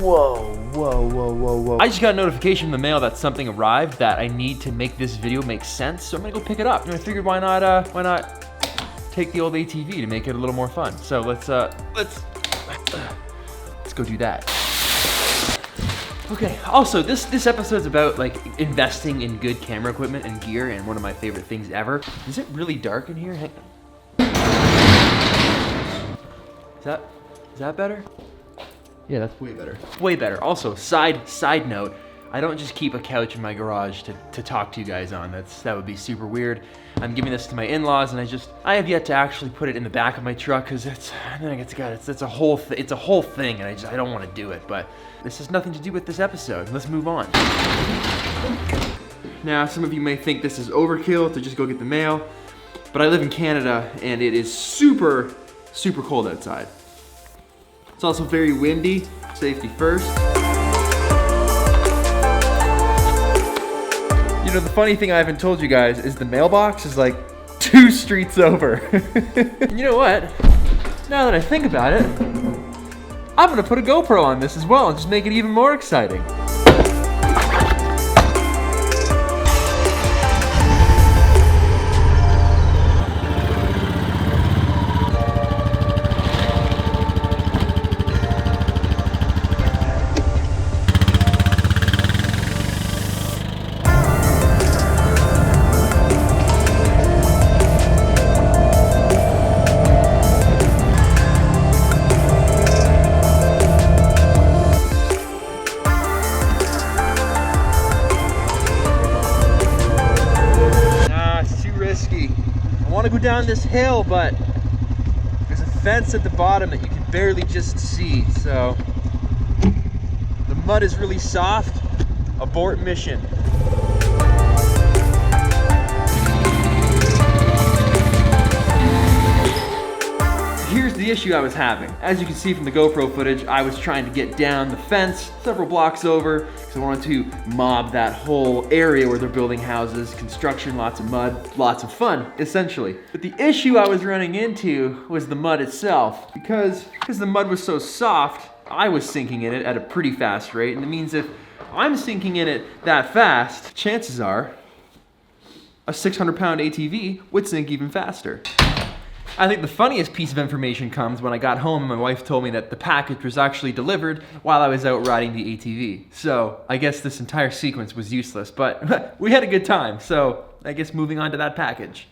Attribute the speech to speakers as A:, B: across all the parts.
A: Whoa, whoa, whoa, whoa, whoa. I just got a notification in the mail that something arrived that I need to make this video make sense, so I'm gonna go pick it up. And I figured why not take the old ATV to make it a little more fun. So let's go do that. Okay, also this episode's about like investing in good camera equipment and gear, and one of my favorite things ever. Is it really dark in here? Hang on. Is that better? Yeah, that's way better. Way better. Also, side note, I don't just keep a couch in my garage to talk to you guys on. That would be super weird. I'm giving this to my in-laws, and I have yet to actually put it in the back of my truck because it's a whole thing, and I don't want to do it. But this has nothing to do with this episode. Let's move on. Now, some of you may think this is overkill to just go get the mail, but I live in Canada, and it is super cold outside. It's also very windy, safety first. You know, the funny thing I haven't told you guys is the mailbox is like 2 streets over. And you know what? Now that I think about it, I'm gonna put a GoPro on this as well and just make it even more exciting. I want to go down this hill, but there's a fence at the bottom that you can barely just see, so the mud is really soft. Abort mission. Here's the issue I was having. As you can see from the GoPro footage, I was trying to get down the fence several blocks over because I wanted to mob that whole area where they're building houses, construction, lots of mud, lots of fun, essentially. But the issue I was running into was the mud itself. Because the mud was so soft, I was sinking in it at a pretty fast rate, and it means if I'm sinking in it that fast, chances are a 600-pound ATV would sink even faster. I think the funniest piece of information comes when I got home and my wife told me that the package was actually delivered while I was out riding the ATV. So I guess this entire sequence was useless, but we had a good time. So I guess moving on to that package.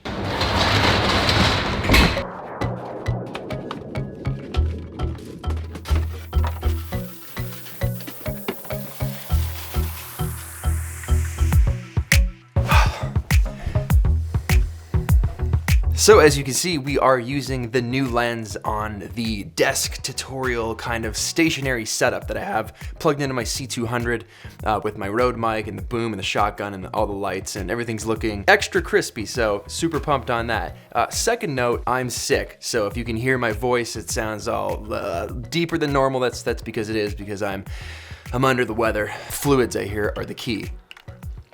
A: So as you can see, we are using the new lens on the desk tutorial kind of stationary setup that I have plugged into my C200 with my Rode mic and the boom and the shotgun and all the lights, and everything's looking extra crispy, so super pumped on that. Second note, I'm sick, so if you can hear my voice, it sounds all deeper than normal. That's because it is, because I'm under the weather. Fluids, I hear, are the key.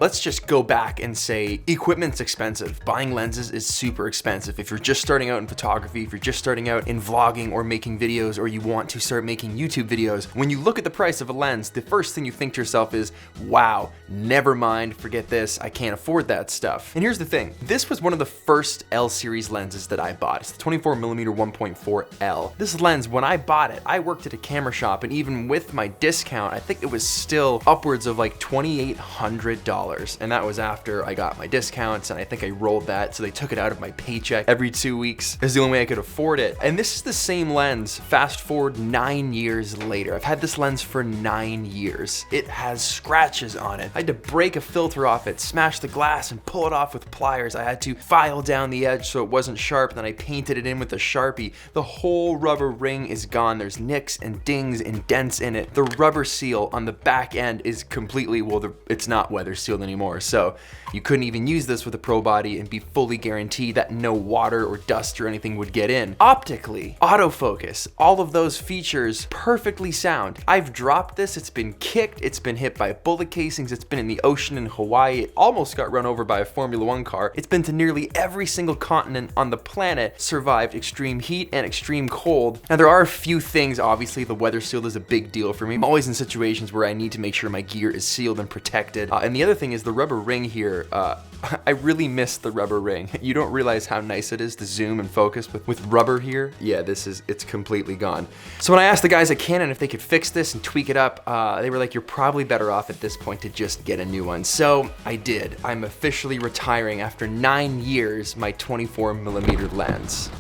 A: Let's just go back and say equipment's expensive. Buying lenses is super expensive. If you're just starting out in photography, if you're just starting out in vlogging or making videos, or you want to start making YouTube videos, when you look at the price of a lens, the first thing you think to yourself is, wow, never mind, forget this, I can't afford that stuff. And here's the thing, this was one of the first L series lenses that I bought. It's the 24mm 1.4L. This lens, when I bought it, I worked at a camera shop, and even with my discount, I think it was still upwards of like $2,800. $10. And that was after I got my discounts, and I think I rolled that, so they took it out of my paycheck every 2 weeks. It was the only way I could afford it. And this is the same lens, fast forward 9 years later. I've had this lens for 9 years. It has scratches on it. I had to break a filter off it, smash the glass, and pull it off with pliers. I had to file down the edge so it wasn't sharp, then I painted it in with a Sharpie. The whole rubber ring is gone. There's nicks and dings and dents in it. The rubber seal on the back end is completely, well, it's not weather sealed anymore. So you couldn't even use this with a pro body and be fully guaranteed that no water or dust or anything would get in. Optically, autofocus, all of those features, perfectly sound. I've dropped this, it's been kicked, it's been hit by bullet casings, it's been in the ocean in Hawaii, it almost got run over by a Formula One car. It's been to nearly every single continent on the planet, survived extreme heat and extreme cold. Now there are a few things, obviously the weather sealed is a big deal for me. I'm always in situations where I need to make sure my gear is sealed and protected. And the other thing is the rubber ring here, I really miss the rubber ring. You don't realize how nice it is to zoom and focus with rubber here. Yeah, it's completely gone. So when I asked the guys at Canon if they could fix this and tweak it up, they were like, you're probably better off at this point to just get a new one. So I did. I'm officially retiring after 9 years my 24mm lens.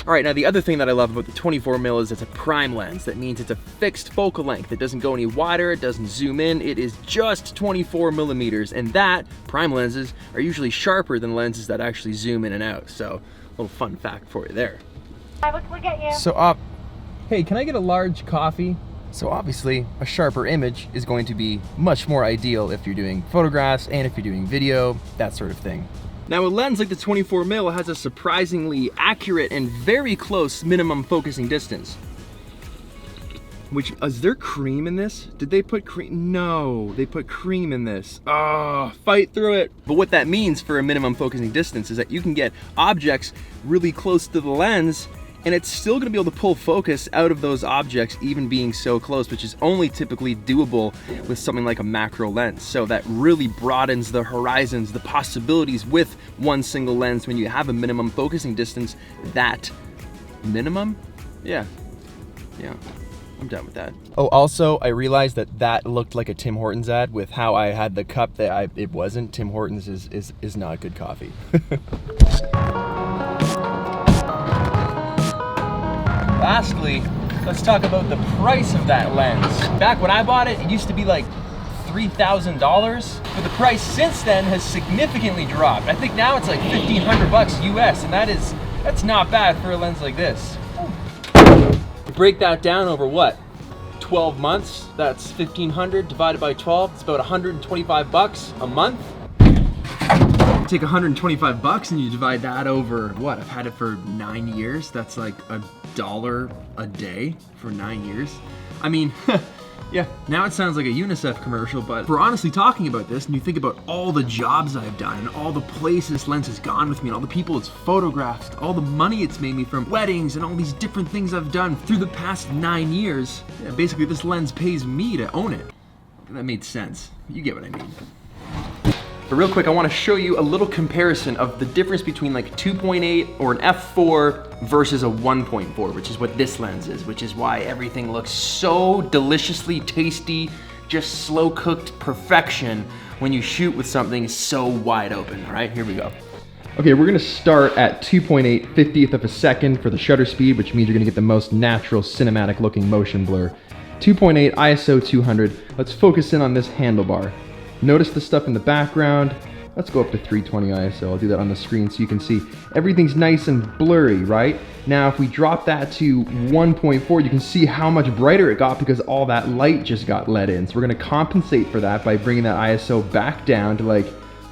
A: All right, now the other thing that I love about the 24mm is it's a prime lens. That means it's a fixed focal length. It doesn't go any wider, it doesn't zoom in, it is just 24mm. And that, prime lenses, are usually sharper than lenses that actually zoom in and out. So, a little fun fact for you there.
B: Let's look at you.
A: So, hey, can I get a large coffee? So obviously, a sharper image is going to be much more ideal if you're doing photographs and if you're doing video, that sort of thing. Now a lens like the 24mm has a surprisingly accurate and very close minimum focusing distance. Which, is there cream in this? Did they put cream? No, they put cream in this. Oh, fight through it. But what that means for a minimum focusing distance is that you can get objects really close to the lens and it's still gonna be able to pull focus out of those objects even being so close, which is only typically doable with something like a macro lens. So that really broadens the horizons, the possibilities with one single lens when you have a minimum focusing distance. That minimum? Yeah, I'm done with that. Oh, also, I realized that looked like a Tim Hortons ad with how I had the cup that it wasn't. Tim Hortons is not good coffee. Lastly, let's talk about the price of that lens. Back when I bought it, it used to be like $3,000, but the price since then has significantly dropped. I think now it's like 1,500 bucks US, and that's not bad for a lens like this. Break that down over what? 12 months, that's 1,500 divided by 12, it's about 125 bucks a month. Take 125 bucks and you divide that over what? I've had it for 9 years. That's like $1 a day for 9 years. I mean, yeah, now it sounds like a UNICEF commercial, but if we're honestly talking about this and you think about all the jobs I've done and all the places this lens has gone with me and all the people it's photographed, all the money it's made me from weddings and all these different things I've done through the past 9 years, yeah, basically this lens pays me to own it. That made sense. You get what I mean. But real quick, I want to show you a little comparison of the difference between like a 2.8 or an f4 versus a 1.4, which is what this lens is, which is why everything looks so deliciously tasty, just slow cooked perfection when you shoot with something so wide open. All right, here we go. Okay, we're gonna start at 2.8 50th of a second for the shutter speed, which means you're gonna get the most natural cinematic looking motion blur. 2.8 ISO 200. Let's focus in on this handlebar. Notice the stuff in the background. Let's go up to 320 ISO. I'll do that on the screen so you can see everything's nice and blurry, right? Now, if we drop that to 1.4, you can see how much brighter it got because all that light just got let in. So we're gonna compensate for that by bringing that ISO back down to like,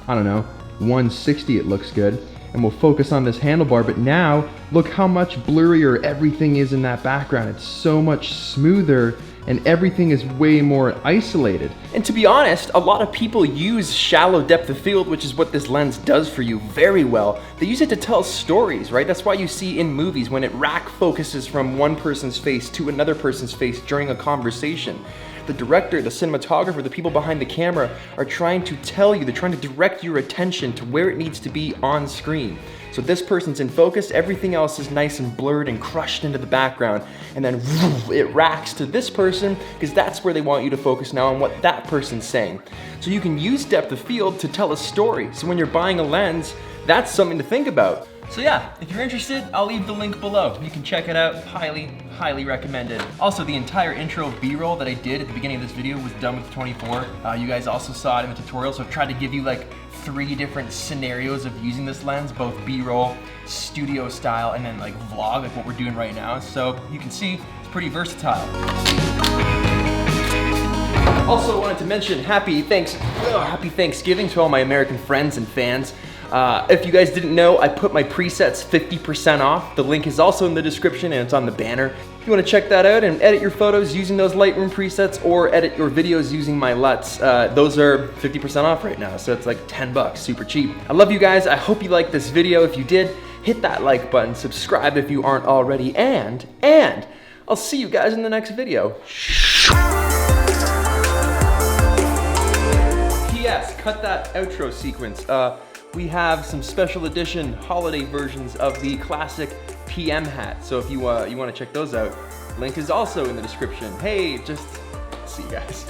A: I don't know, 160, it looks good. And we'll focus on this handlebar, but now look how much blurrier everything is in that background. It's so much smoother and everything is way more isolated. And to be honest, a lot of people use shallow depth of field, which is what this lens does for you very well. They use it to tell stories, right? That's why you see in movies when it rack focuses from one person's face to another person's face during a conversation. the director, the cinematographer, the people behind the camera are trying to tell you, they're trying to direct your attention to where it needs to be on screen. So this person's in focus, everything else is nice and blurred and crushed into the background, and then it racks to this person because that's where they want you to focus now on what that person's saying. So you can use depth of field to tell a story. So when you're buying a lens, that's something to think about. So yeah, if you're interested, I'll leave the link below. You can check it out, highly recommended. Also, the entire intro B-roll that I did at the beginning of this video was done with 24. You guys also saw it in the tutorial, so I've tried to give you like 3 different scenarios of using this lens, both B-roll, studio style, and then like vlog, like what we're doing right now. So you can see it's pretty versatile. Also wanted to mention happy Thanksgiving to all my American friends and fans. If you guys didn't know, I put my presets 50% off. The link is also in the description and it's on the banner. If you want to check that out and edit your photos using those Lightroom presets or edit your videos using my LUTs, those are 50% off right now, so it's like 10 bucks, super cheap. I love you guys. I hope you liked this video. If you did, hit that like button, subscribe if you aren't already, and I'll see you guys in the next video. P.S. Cut that outro sequence. We have some special edition holiday versions of the classic PM hat. So if you want to check those out, link is also in the description. Hey, just see you guys.